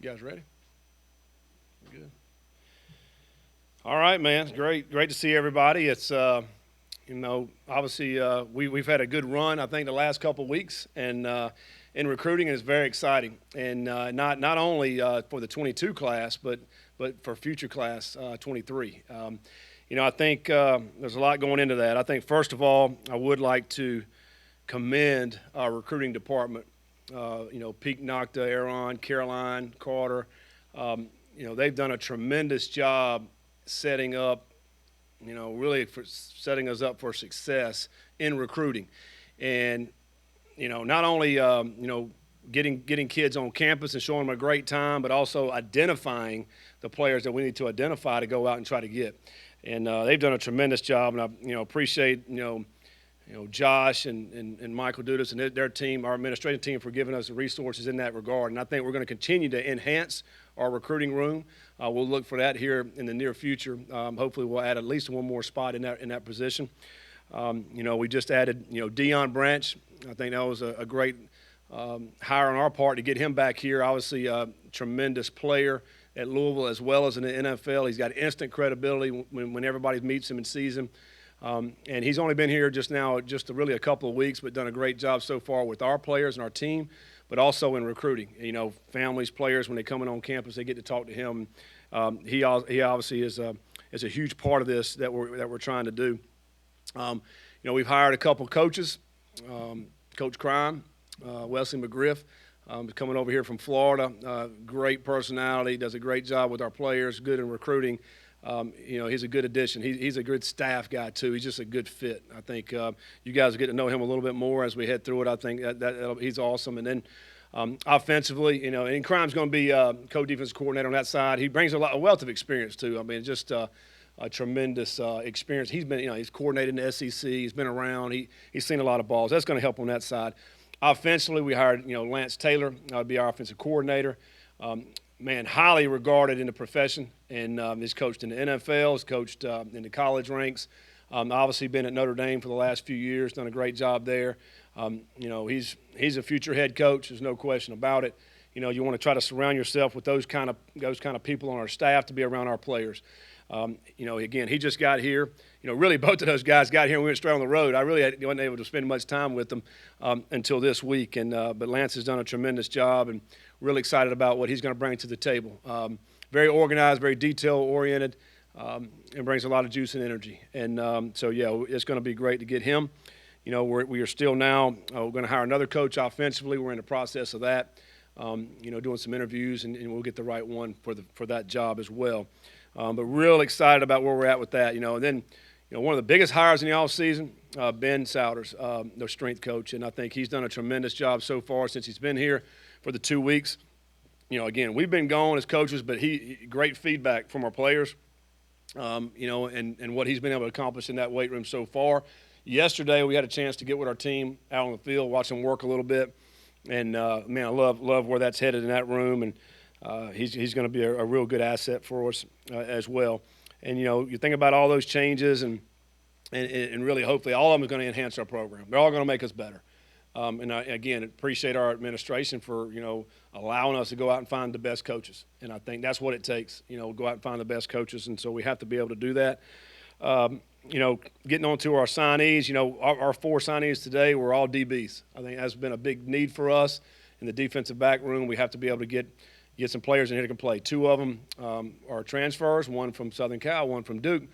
You guys ready? Good. All right, man. Great to see everybody. It's obviously we've had a good run. I think the last couple of weeks, and in recruiting is very exciting, and not only for the 22 class, but for future class 23. I think there's a lot going into that. I think first of all, I would like to commend our recruiting department. Pete Nocta, Aaron, Caroline, Carter. They've done a tremendous job setting up, really for setting us up for success in recruiting. And, not only, getting kids on campus and showing them a great time, but also identifying the players that we need to identify to go out and try to get. And they've done a tremendous job, and I, appreciate, Josh and Michael Dudas and their team, our administrative team, for giving us the resources in that regard. And I think we're going to continue to enhance our recruiting room. We'll look for that here in the near future. Hopefully, we'll add at least one more spot in that position. We just added, Deion Branch. I think that was a great hire on our part to get him back here. Obviously, a tremendous player at Louisville as well as in the NFL. He's got instant credibility when everybody meets him and sees him. And he's only been here just really a couple of weeks, but done a great job so far with our players and our team, but also in recruiting. Families, players, when they come in on campus, they get to talk to him. He obviously is a huge part of this that we're trying to do. We've hired a couple coaches, Coach Crime, Wesley McGriff, coming over here from Florida. Great personality, does a great job with our players, good in recruiting. He's a good addition. He's a good staff guy, too. He's just a good fit. I think you guys will get to know him a little bit more as we head through it. I think he's awesome. And then offensively, and Crime's going to be co-defense coordinator on that side. He brings a wealth of experience, too. I mean, just a tremendous experience. He's been, he's coordinated in the SEC. He's been around. He's seen a lot of balls. That's going to help on that side. Offensively, we hired, Lance Taylor to be our offensive coordinator. Highly regarded in the profession, and he's coached in the NFL, he's coached in the college ranks. Obviously been at Notre Dame for the last few years, done a great job there. He's a future head coach. There's no question about it. You want to try to surround yourself with those kind of people on our staff to be around our players. Again, he just got here. Really both of those guys got here and we went straight on the road. I really wasn't able to spend much time with them until this week. But Lance has done a tremendous job, and really excited about what he's going to bring to the table. Very organized, very detail-oriented, and brings a lot of juice and energy. And it's going to be great to get him. We are still now we're going to hire another coach offensively. We're in the process of that, doing some interviews, and we'll get the right one for that job as well. But real excited about where we're at with that. And then, one of the biggest hires in the offseason, Ben Souders, their strength coach, and I think he's done a tremendous job so far since he's been here for the 2 weeks. Again, we've been going as coaches, but great feedback from our players, and what he's been able to accomplish in that weight room so far. Yesterday, we had a chance to get with our team out on the field, watch them work a little bit, and I love where that's headed in that room, and he's going to be a real good asset for us as well. And you think about all those changes, and really hopefully all of them are going to enhance our program. They're all going to make us better. And I, again, appreciate our administration for, allowing us to go out and find the best coaches. And I think that's what it takes, go out and find the best coaches. And so we have to be able to do that. Getting on to our signees, our 4 signees today were all DBs. I think that's been a big need for us in the defensive back room. We have to be able to get some players in here that can play. 2 of them are transfers, one from Southern Cal, one from Duke.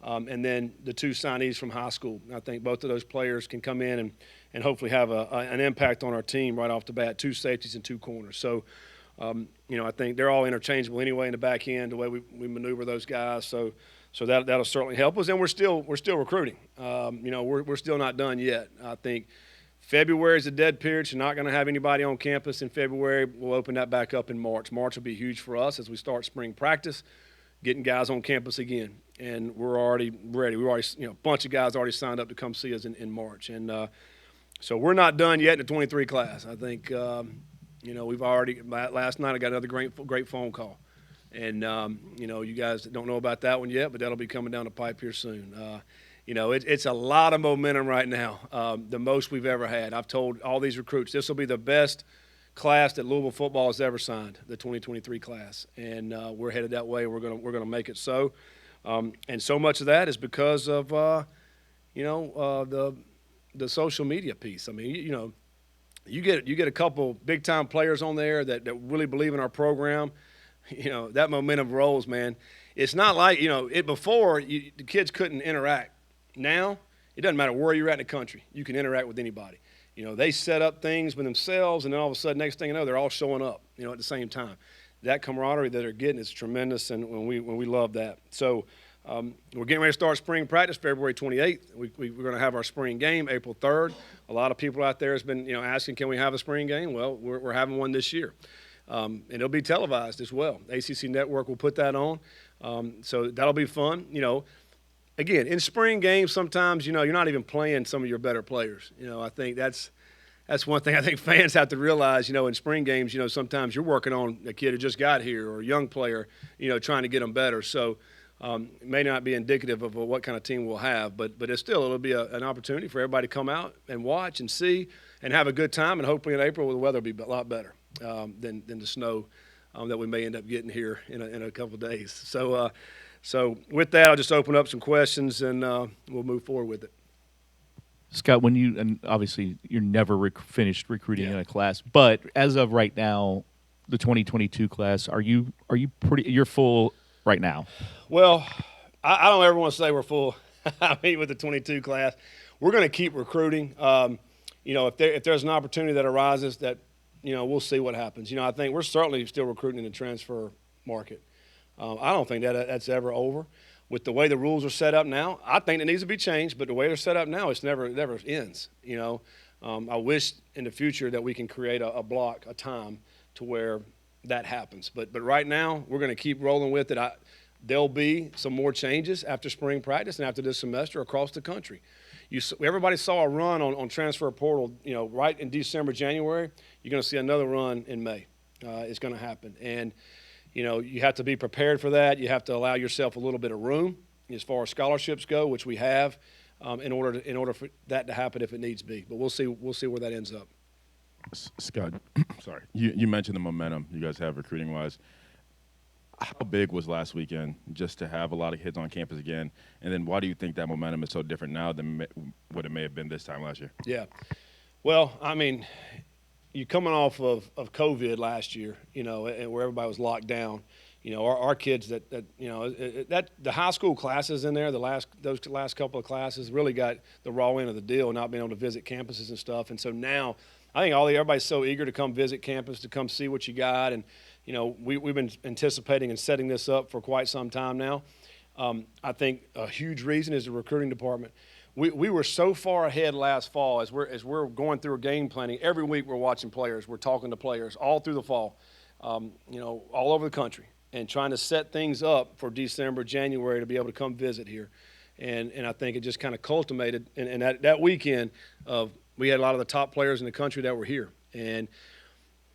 And then the 2 signees from high school. I think both of those players can come in and hopefully have an impact on our team right off the bat. 2 safeties and 2 corners. So, I think they're all interchangeable anyway in the back end, the way we maneuver those guys. So that'll certainly help us. And we're still recruiting. We're still not done yet. I think February is a dead period. So you're not going to have anybody on campus in February. We'll open that back up in March. March will be huge for us as we start spring practice, getting guys on campus again. And we're already ready. We already, a bunch of guys already signed up to come see us in March. And so we're not done yet in the 23 class. I think, we've already – last night I got another great phone call. And, you guys don't know about that one yet, but that'll be coming down the pipe here soon. It's a lot of momentum right now, the most we've ever had. I've told all these recruits this will be the best class that Louisville football has ever signed, the 2023 class, and we're headed that way. We're gonna make it so, and so much of that is because of the social media piece. I mean, you get a couple big time players on there that really believe in our program. That momentum rolls, man. It's not like before the kids couldn't interact. Now it doesn't matter where you're at in the country, you can interact with anybody. They set up things with themselves, and then all of a sudden, next thing you know, they're all showing up, at the same time. That camaraderie that they're getting is tremendous, and when we love that. So we're getting ready to start spring practice February 28th. We're going to have our spring game April 3rd. A lot of people out there has been, asking, can we have a spring game? Well, we're having one this year, and it'll be televised as well. ACC Network will put that on, so that'll be fun. Again, in spring games, sometimes, you're not even playing some of your better players. I think that's one thing I think fans have to realize, in spring games, sometimes you're working on a kid who just got here or a young player, trying to get them better. So it may not be indicative of what kind of team we'll have, but it'll be an opportunity for everybody to come out and watch and see and have a good time, and hopefully in April the weather will be a lot better than the snow that we may end up getting here in a couple of days. So with that, I'll just open up some questions, and we'll move forward with it. Scott, and obviously you're never finished recruiting in a class, but as of right now, the 2022 class, you're full right now? Well, I don't ever want to say we're full. I mean, with the 22 class, we're going to keep recruiting. If there's an opportunity that arises, that we'll see what happens. I think we're certainly still recruiting in the transfer market. I don't think that's ever over. With the way the rules are set up now, I think it needs to be changed. But the way they're set up now, it never ends. I wish in the future that we can create a block, a time to where that happens. But right now, we're going to keep rolling with it. There'll be some more changes after spring practice and after this semester across the country. Everybody saw a run on transfer portal, right in December, January. You're going to see another run in May. It's going to happen. And you have to be prepared for that. You have to allow yourself a little bit of room as far as scholarships go, which we have, in order for that to happen if it needs to be. But we'll see where that ends up. Scott, sorry, you mentioned the momentum you guys have recruiting-wise. How big was last weekend just to have a lot of kids on campus again? And then why do you think that momentum is so different now than what it may have been this time last year? Yeah. Well, I mean, you're coming off of COVID last year, and where everybody was locked down. Our kids that the high school classes in there, those last couple of classes really got the raw end of the deal, not being able to visit campuses and stuff. And so now I think everybody's so eager to come visit campus, to come see what you got. And, we've been anticipating and setting this up for quite some time now. I think a huge reason is the recruiting department. We were so far ahead last fall as we're going through game planning. Every week we're watching players. We're talking to players all through the fall, all over the country, and trying to set things up for December, January to be able to come visit here. And I think it just kind of culminated. And that weekend we had a lot of the top players in the country that were here. And,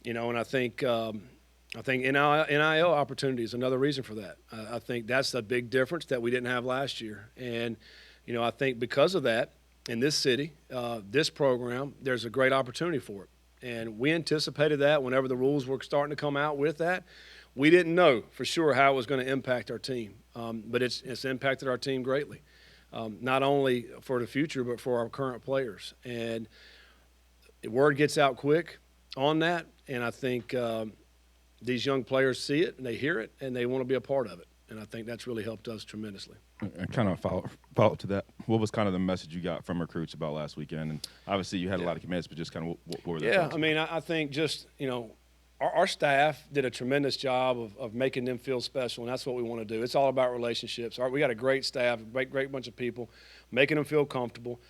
and I think NIL opportunity is another reason for that. I think that's a big difference that we didn't have last year. And, I think because of that, in this city, this program, there's a great opportunity for it. And we anticipated that whenever the rules were starting to come out with that. We didn't know for sure how it was going to impact our team, but it's impacted our team greatly, not only for the future but for our current players. And the word gets out quick on that, and I think these young players see it and they hear it and they want to be a part of it. And I think that's really helped us tremendously. And kind of follow up to that, what was kind of the message you got from recruits about last weekend? And obviously you had a lot of commits, but just kind of what were those? I mean, I think just, our staff did a tremendous job of making them feel special, and that's what we want to do. It's all about relationships. We got a great staff, a great bunch of people, making them feel comfortable.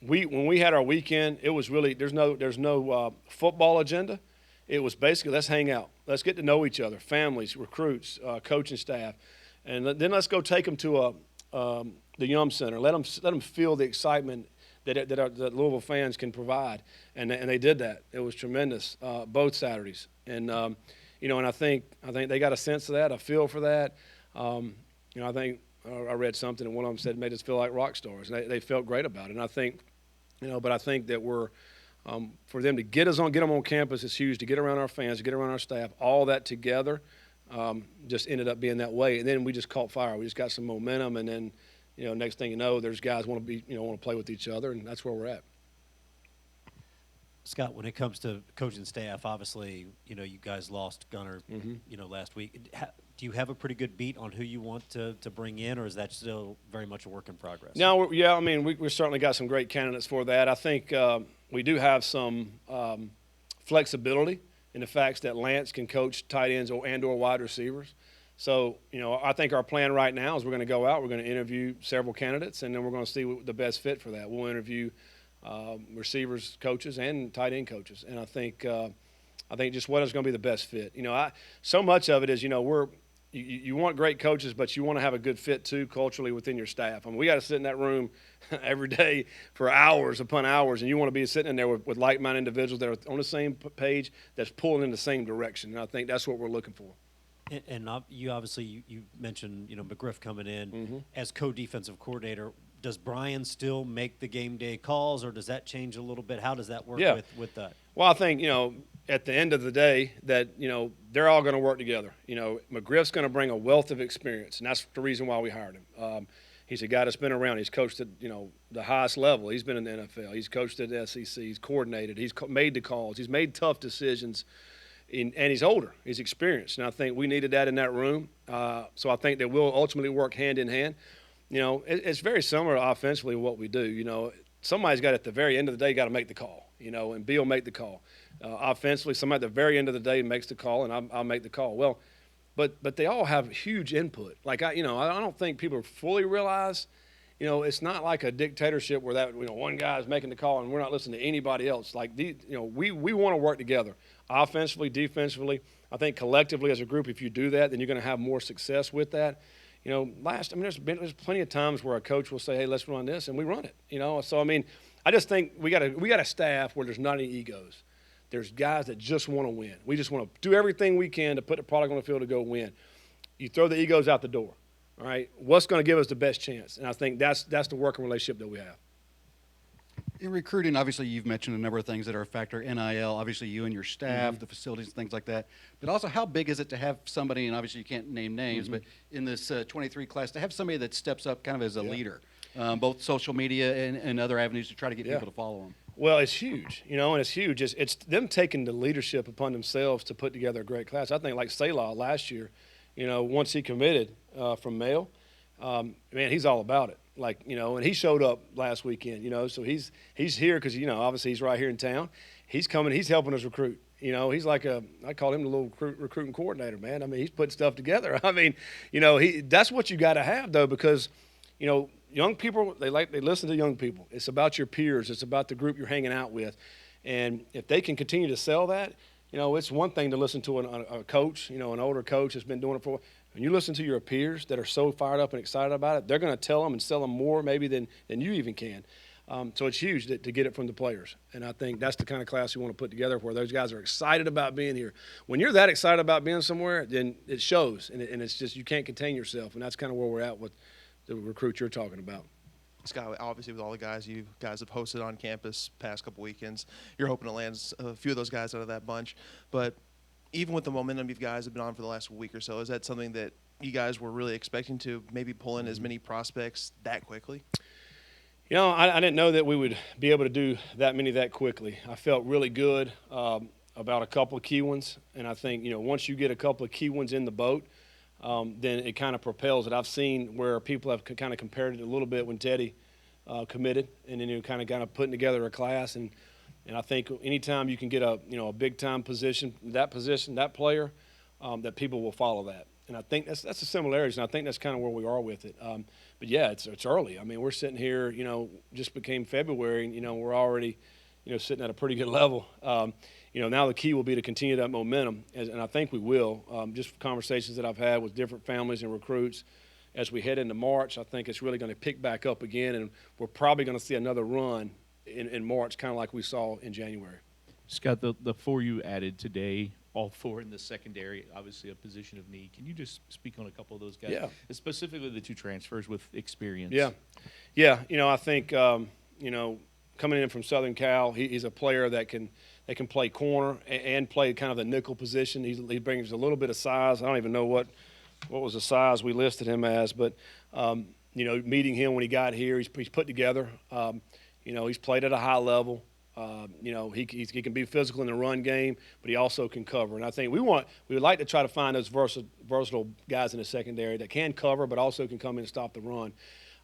When we had our weekend, it was really there's no football agenda. It was basically let's hang out, let's get to know each other, families, recruits, coaching staff, and then let's go take them to the Yum Center. Let them feel the excitement that Louisville fans can provide, and they did that. It was tremendous both Saturdays, and and I think they got a sense of that, a feel for that. I think I read something and one of them said it made us feel like rock stars, and they felt great about it. And I think, but I think that we're For them to get them on campus is huge. To get around our fans, to get around our staff, all that together, just ended up being that way. And then we just caught fire. We just got some momentum, and then, next thing you know, there's guys want to play with each other, and that's where we're at. Scott, when it comes to coaching staff, obviously, you guys lost Gunner, last week. Do you have a pretty good beat on who you want to bring in, or is that still very much a work in progress? No, we certainly got some great candidates for that. I think we do have some flexibility in the fact that Lance can coach tight ends and/or wide receivers. So, I think our plan right now is we're going to go out, we're going to interview several candidates, and then we're going to see the best fit for that. We'll interview receivers coaches and tight end coaches, and I think just what is going to be the best fit. So much of it is you want great coaches, but you want to have a good fit too culturally within your staff. I mean, we got to sit in that room every day for hours upon hours, and you want to be sitting in there with like-minded individuals that are on the same page, that's pulling in the same direction. And I think that's what we're looking for. And you obviously you mentioned McGriff coming in as co-defensive coordinator. Does Brian still make the game day calls, or does that change a little bit? How does that work with that? Well, I think at the end of the day that they're all going to work together. McGriff's going to bring a wealth of experience, and that's the reason why we hired him. He's a guy that's been around. He's coached at the highest level. He's been in the NFL. He's coached at the SEC. He's coordinated. He's made the calls. He's made tough decisions. And he's older. He's experienced. And I think we needed that in that room. So I think that we'll ultimately work hand in hand. It's very similar offensively to what we do. Somebody's got at the very end of the day got to make the call, and Bill make the call. Offensively, somebody at the very end of the day makes the call, and I'll make the call. Well, but they all have huge input. Like, I don't think people fully realize, it's not like a dictatorship where that, one guy is making the call and we're not listening to anybody else. Like, we want to work together. Offensively, defensively, I think collectively as a group, if you do that, then you're going to have more success with that. There's plenty of times where a coach will say, "Hey, let's run this," and we run it. So I just think we got a staff where there's not any egos. There's guys that just want to win. We just want to do everything we can to put the product on the field to go win. You throw the egos out the door. All right, what's going to give us the best chance? And I think that's the working relationship that we have. In recruiting, obviously, you've mentioned a number of things that are a factor. NIL, obviously, you and your staff, the facilities, things like that. But also, how big is it to have somebody, and obviously you can't name names, but in this 23 class, to have somebody that steps up kind of as a leader, both social media and other avenues to try to get people to follow them? Well, it's huge, and it's huge. It's them taking the leadership upon themselves to put together a great class. I think like Selah last year, once he committed from Mail, man, he's all about it. Like, and he showed up last weekend, so he's here because, obviously he's right here in town. He's coming, he's helping us recruit. He's like I call him the little recruiting coordinator, man. I mean, he's putting stuff together. I mean, that's what you got to have, though, because, young people, they listen to young people. It's about your peers. It's about the group you're hanging out with. And if they can continue to sell that, it's one thing to listen to a coach, an older coach that's been doing it for. When you listen to your peers that are so fired up and excited about it, they're going to tell them and sell them more maybe than you even can. So it's huge to get it from the players. And I think that's the kind of class you want to put together where those guys are excited about being here. When you're that excited about being somewhere, then it shows. And it's just you can't contain yourself. And that's kind of where we're at with the recruit you're talking about. Scott, obviously with all the guys you guys have hosted on campus past couple weekends, you're hoping to land a few of those guys out of that bunch. But even with the momentum you guys have been on for the last week or so, is that something that you guys were really expecting to maybe pull in as many prospects that quickly? I didn't know that we would be able to do that many that quickly. I felt really good about a couple of key ones. And I think, once you get a couple of key ones in the boat, then it kind of propels it. I've seen where people have kind of compared it a little bit when Teddy committed, and then kind of putting together a class. And I think anytime you can get a big-time position, that player, that people will follow that. And I think that's the similarities, and I think that's kind of where we are with it. But, yeah, it's early. I mean, we're sitting here, just became February, and, we're already, sitting at a pretty good level. Now the key will be to continue that momentum, and I think we will. Just conversations that I've had with different families and recruits as we head into March, I think it's really going to pick back up again, and we're probably going to see another run in March, kind of like we saw in January. Scott, the four you added today, all four in the secondary, obviously a position of need. Can you just speak on a couple of those guys? Yeah. Specifically the two transfers with experience. Yeah. I think, coming in from Southern Cal. He's a player that can play corner and play kind of the nickel position. He brings a little bit of size. I don't even know what was the size we listed him as, but meeting him when he got here, he's put together. He's played at a high level. He can be physical in the run game, but he also can cover. And I think we would like to try to find those versatile guys in the secondary that can cover, but also can come in and stop the run.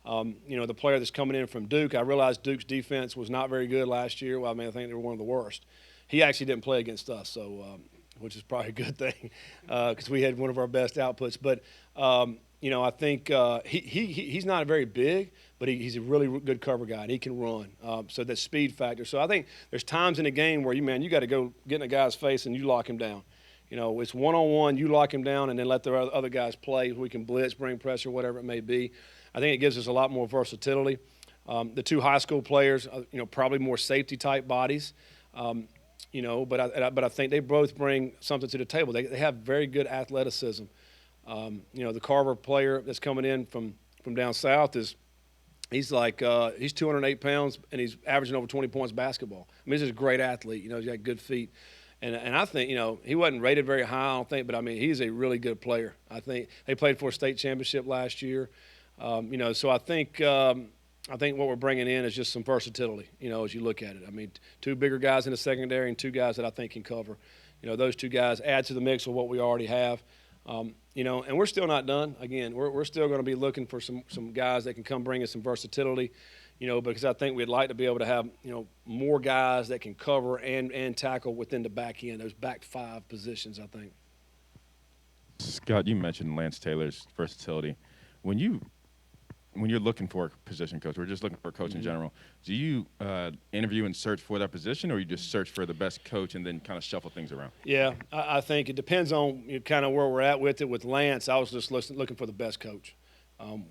The player that's coming in from Duke, I realized Duke's defense was not very good last year. Well, I think they were one of the worst. He actually didn't play against us, so which is probably a good thing because we had one of our best outputs. But I think he's not very big, but he's a really good cover guy, and he can run. So that speed factor. So I think there's times in the game where you got to go get in a guy's face and you lock him down. It's one-on-one, you lock him down, and then let the other guys play. We can blitz, bring pressure, whatever it may be. I think it gives us a lot more versatility. The two high school players, probably more safety-type bodies. But I think they both bring something to the table. They have very good athleticism. The Carver player that's coming in from down south he's 208 pounds and he's averaging over 20 points basketball. He's just a great athlete. He's got good feet. And I think, he wasn't rated very high, I don't think, but he's a really good player. I think they played for a state championship last year. So I think what we're bringing in is just some versatility, as you look at it. Two bigger guys in the secondary and two guys that I think can cover. Those two guys add to the mix of what we already have. And we're still not done. Again, we're still going to be looking for some guys that can come bring us some versatility, because I think we'd like to be able to have, more guys that can cover and tackle within the back end, those back five positions, I think. Scott, you mentioned Lance Taylor's versatility. When you're looking for a position coach, or just looking for a coach in general, do you interview and search for that position, or you just search for the best coach and then kind of shuffle things around? Yeah, I think it depends on kind of where we're at with it. With Lance, I was just looking for the best coach.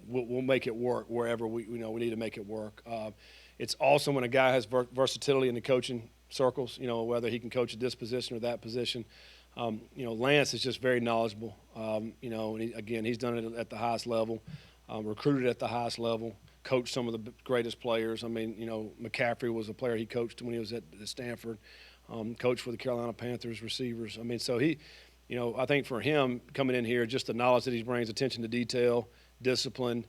We'll make it work wherever we need to make it work. It's awesome when a guy has versatility in the coaching circles, whether he can coach at this position or that position. Lance is just very knowledgeable, and he's done it at the highest level. Recruited at the highest level, coached some of the greatest players. McCaffrey was a player he coached when he was at Stanford, coached for the Carolina Panthers receivers. So he, I think for him coming in here, just the knowledge that he brings, attention to detail, discipline,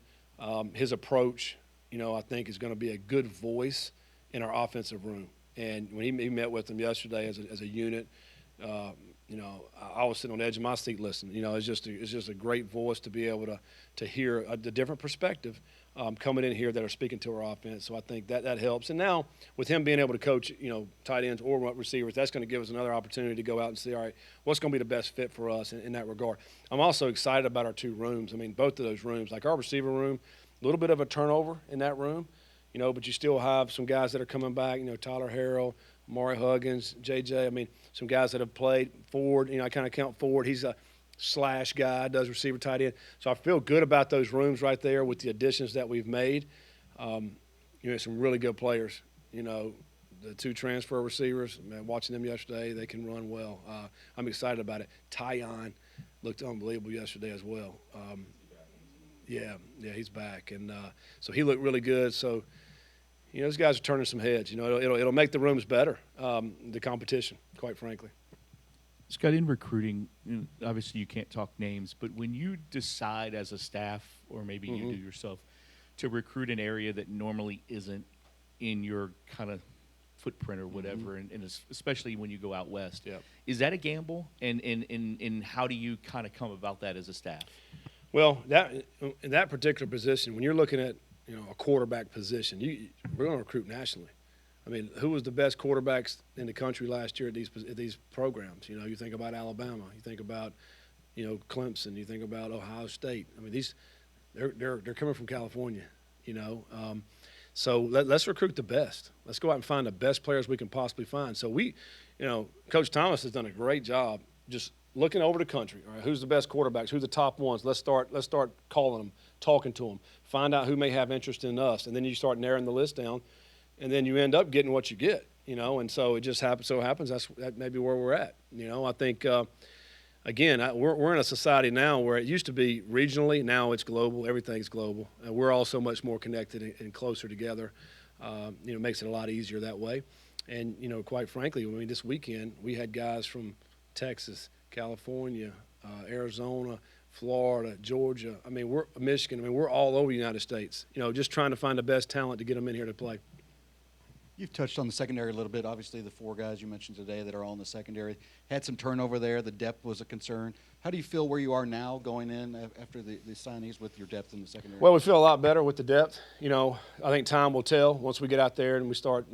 his approach, I think is going to be a good voice in our offensive room. And when he met with them yesterday as a unit, I was sitting on the edge of my seat listening. It's just a great voice to be able to hear the different perspective coming in here that are speaking to our offense. So I think that helps. And now with him being able to coach, tight ends or receivers, that's going to give us another opportunity to go out and see, all right, what's going to be the best fit for us in that regard. I'm also excited about our two rooms. Both of those rooms, like our receiver room, a little bit of a turnover in that room, but you still have some guys that are coming back, Tyler Harrell, Maury Huggins, JJ. Some guys that have played forward. I kind of count forward. He's a slash guy, does receiver, tight end. So I feel good about those rooms right there with the additions that we've made. Some really good players. The two transfer receivers, watching them yesterday, they can run well. I'm excited about it. Tyon looked unbelievable yesterday as well. Yeah, he's back. And so he looked really good. So, those guys are turning some heads. It'll make the rooms better, the competition, quite frankly. Scott, in recruiting, obviously you can't talk names, but when you decide as a staff, or maybe you do yourself, to recruit an area that normally isn't in your kind of footprint or whatever, and especially when you go out west, is that a gamble? And how do you kind of come about that as a staff? Well, in that particular position, when you're looking at a quarterback position, we're going to recruit nationally. Who was the best quarterbacks in the country last year at these programs? You think about Alabama, you think about, Clemson, you think about Ohio State. They're coming from California, So let's recruit the best. Let's go out and find the best players we can possibly find. So Coach Thomas has done a great job just looking over the country. All right, who's the best quarterbacks? Who's the top ones? Let's start calling them, talking to them, find out who may have interest in us, and then you start narrowing the list down, and then you end up getting what you get. And so it just happens. That may be where we're at. I think again, we're in a society now where it used to be regionally, now it's global. Everything's global, and we're all so much more connected and closer together. makes it a lot easier that way. And, quite frankly, I mean, this weekend we had guys from Texas, California, Arizona, Florida, Georgia. I mean, we're Michigan. I mean, we're all over the United States, just trying to find the best talent to get them in here to play. You've touched on the secondary a little bit. Obviously, the 4 guys you mentioned today that are all in the secondary had some turnover there. The depth was a concern. How do you feel where you are now going in after the signees with your depth in the secondary? Well, we feel a lot better with the depth. I think time will tell once we get out there and we start,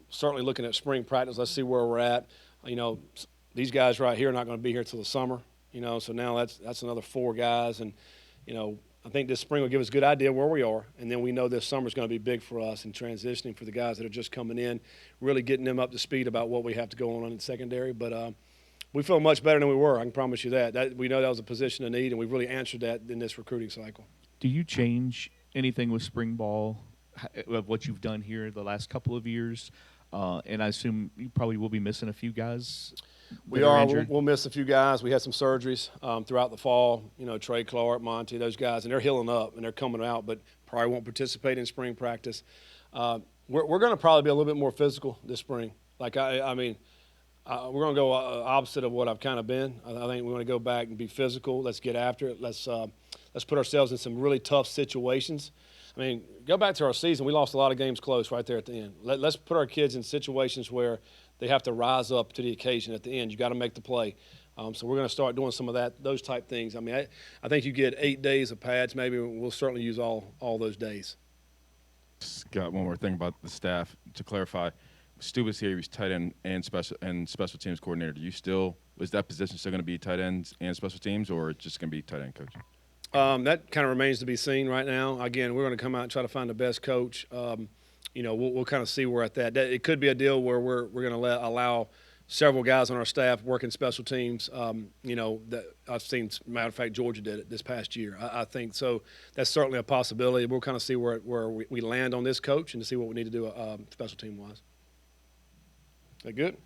certainly looking at spring practice. Let's see where we're at. These guys right here are not going to be here till the summer. So now that's another 4 guys, and I think this spring will give us a good idea where we are, and then we know this summer is going to be big for us in transitioning for the guys that are just coming in, really getting them up to speed about what we have to go on in the secondary. But we feel much better than we were. I can promise you that. We know that was a position of need, and we've really answered that in this recruiting cycle. Do you change anything with spring ball of what you've done here the last couple of years? And I assume you probably will be missing a few guys. We are. We'll miss a few guys. We had some surgeries throughout the fall. Trey Clark, Monty, those guys, and they're healing up and they're coming out, but probably won't participate in spring practice. We're going to probably be a little bit more physical this spring. Like we're going to go opposite of what I've kind of been. I think we want to go back and be physical. Let's get after it. Let's put ourselves in some really tough situations. I mean, go back to our season. We lost a lot of games close right there at the end. Let's put our kids in situations where they have to rise up to the occasion at the end. You got to make the play. So we're going to start doing some of those type things. I mean, I think you get 8 days of pads. Maybe we'll certainly use all those days. Just got one more thing about the staff to clarify. Stu was here. He was tight end and special teams coordinator. Is that position still going to be tight ends and special teams, or it's just going to be tight end coach? That kind of remains to be seen right now. Again, we're going to come out and try to find the best coach. We'll kind of see where at that. It could be a deal where we're going to allow several guys on our staff working special teams. That I've seen. Matter of fact, Georgia did it this past year. I think so. That's certainly a possibility. We'll kind of see where we land on this coach and to see what we need to do special team wise. Is that good?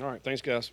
All right. Thanks, guys.